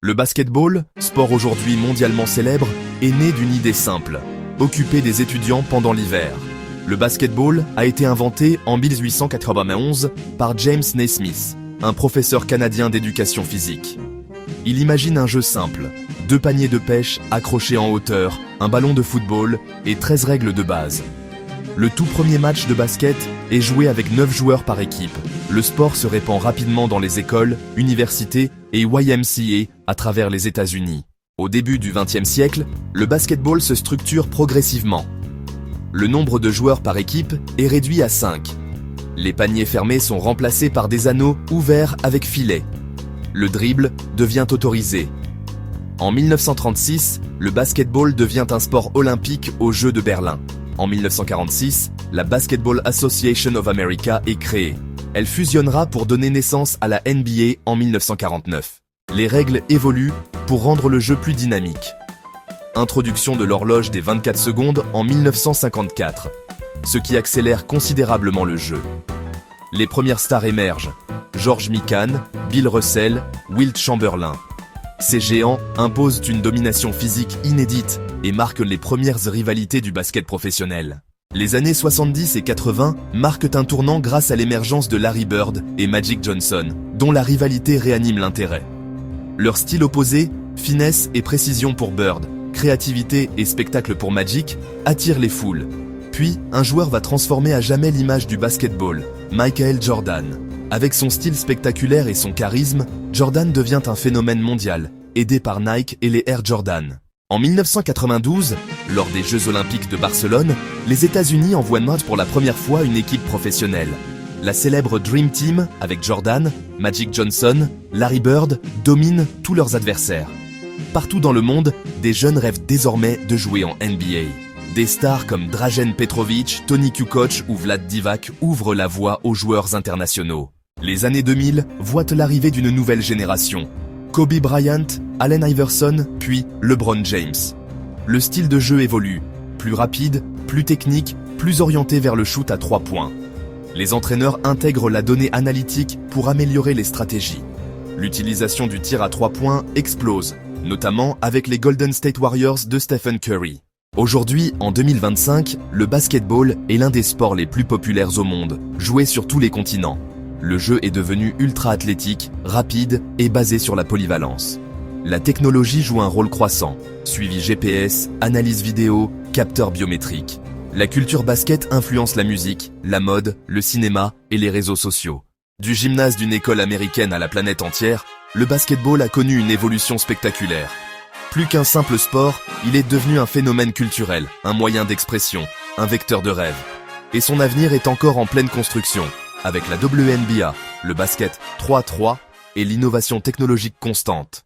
Le basketball, sport aujourd'hui mondialement célèbre, est né d'une idée simple, occuper des étudiants pendant l'hiver. Le basketball a été inventé en 1891 par James Naismith, un professeur canadien d'éducation physique. Il imagine un jeu simple, 2 paniers de pêche accrochés en hauteur, un ballon de football et 13 règles de base. Le tout premier match de basket est joué avec 9 joueurs par équipe. Le sport se répand rapidement dans les écoles, universités et YMCA à travers les États-Unis. Au début du XXe siècle, le basketball se structure progressivement. Le nombre de joueurs par équipe est réduit à 5. Les paniers fermés sont remplacés par des anneaux ouverts avec filets. Le dribble devient autorisé. En 1936, le basketball devient un sport olympique aux Jeux de Berlin. En 1946, la Basketball Association of America est créée. Elle fusionnera pour donner naissance à la NBA en 1949. Les règles évoluent pour rendre le jeu plus dynamique. Introduction de l'horloge des 24 secondes en 1954, ce qui accélère considérablement le jeu. Les premières stars émergent, George Mikan, Bill Russell, Wilt Chamberlain. Ces géants imposent une domination physique inédite et marquent les premières rivalités du basket professionnel. Les années 70 et 80 marquent un tournant grâce à l'émergence de Larry Bird et Magic Johnson, dont la rivalité réanime l'intérêt. Leur style opposé, finesse et précision pour Bird, créativité et spectacle pour Magic, attirent les foules. Puis, un joueur va transformer à jamais l'image du basketball, Michael Jordan. Avec son style spectaculaire et son charisme, Jordan devient un phénomène mondial, aidé par Nike et les Air Jordan. En 1992, lors des Jeux Olympiques de Barcelone, les États-Unis envoient pour la première fois une équipe professionnelle. La célèbre Dream Team, avec Jordan, Magic Johnson, Larry Bird, domine tous leurs adversaires. Partout dans le monde, des jeunes rêvent désormais de jouer en NBA. Des stars comme Dražen Petrović, Toni Kukoc ou Vlad Divac ouvrent la voie aux joueurs internationaux. Les années 2000 voient l'arrivée d'une nouvelle génération. Kobe Bryant, Allen Iverson, puis LeBron James. Le style de jeu évolue, plus rapide, plus technique, plus orienté vers le shoot à 3 points. Les entraîneurs intègrent la donnée analytique pour améliorer les stratégies. L'utilisation du tir à 3 points explose, notamment avec les Golden State Warriors de Stephen Curry. Aujourd'hui, en 2025, le basketball est l'un des sports les plus populaires au monde, joué sur tous les continents. Le jeu est devenu ultra-athlétique, rapide et basé sur la polyvalence. La technologie joue un rôle croissant, suivi GPS, analyse vidéo, capteurs biométriques. La culture basket influence la musique, la mode, le cinéma et les réseaux sociaux. Du gymnase d'une école américaine à la planète entière, le basketball a connu une évolution spectaculaire. Plus qu'un simple sport, il est devenu un phénomène culturel, un moyen d'expression, un vecteur de rêve. Et son avenir est encore en pleine construction, avec la WNBA, le basket 3-3 et l'innovation technologique constante.